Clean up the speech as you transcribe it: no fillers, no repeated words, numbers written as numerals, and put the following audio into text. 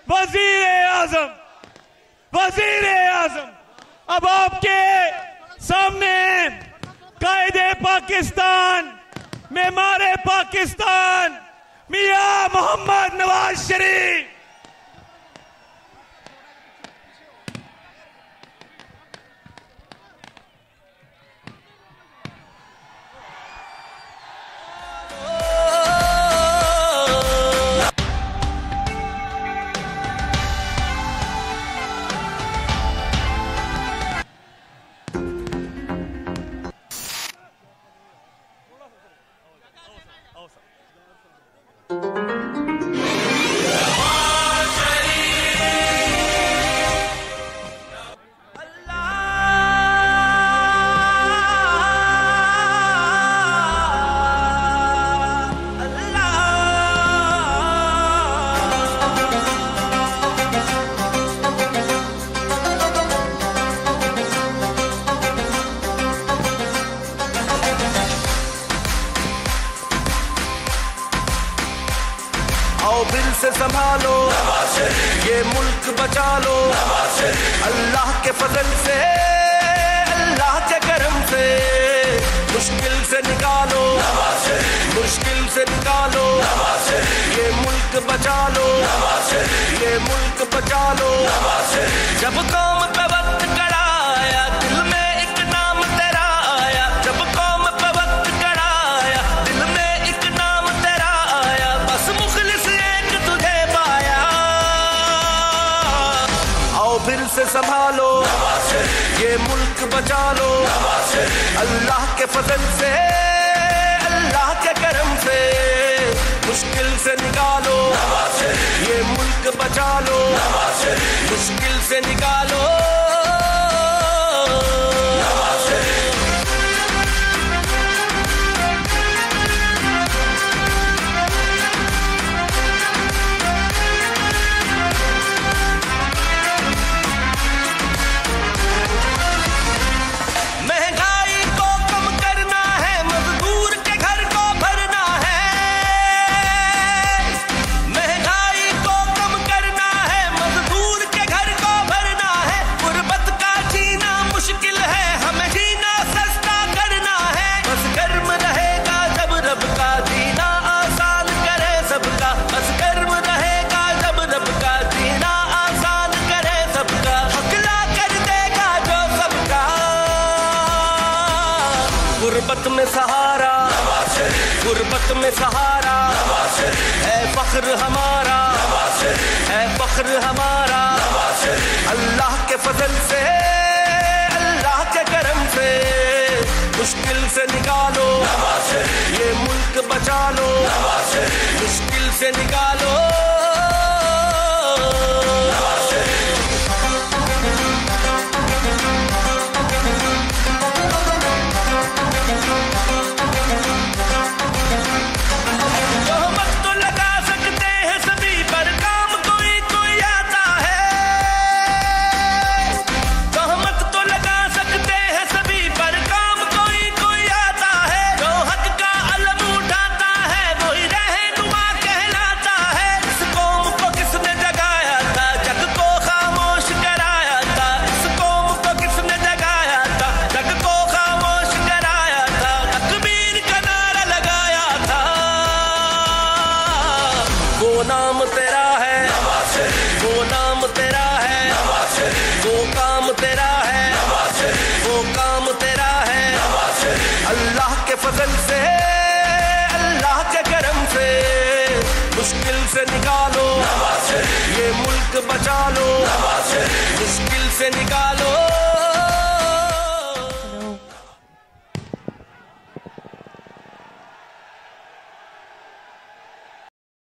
वजीर आजम अब आपके सामने कायदे पाकिस्तान, मेमारे पाकिस्तान मियां मोहम्मद नवाज शरीफ। दिल से संभालो ये मुल्क बचा लो, अल्लाह के फजल से, अल्लाह के करम से, मुश्किल से निकालो, मुश्किल से निकालो, ये मुल्क बचा लो, ये मुल्क बचा लो। जब कौम पे वक्त कराया, दिल में एक नाम तेरा आया, जब कौम पे वक्त कराया, दिल में एक नाम तेरा आया, बस मुखलिस एक तुझे पाया। आओ फिर से संभालो ये मुल्क बचा लो, अल्लाह के फजल से, अल्लाह के करम से, मुश्किल से निकालो, ये मुल्क बचा लो, मुश्किल से निकालो। गुर्बत में सहारा, गुर्बत में सहारा, है फख्र हमारा, है फख्र हमारा, अल्लाह के फजल से, अल्लाह के करम से, मुश्किल से निकालो, ये मुल्क बचा लो, मुश्किल से निकालो। वो नाम तेरा है, वो नाम तेरा है, वो काम तेरा है, वो काम तेरा है, अल्लाह के फजल से, अल्लाह के करम से, मुश्किल से निकालो, ये मुल्क बचा लो, मुश्किल से निकालो।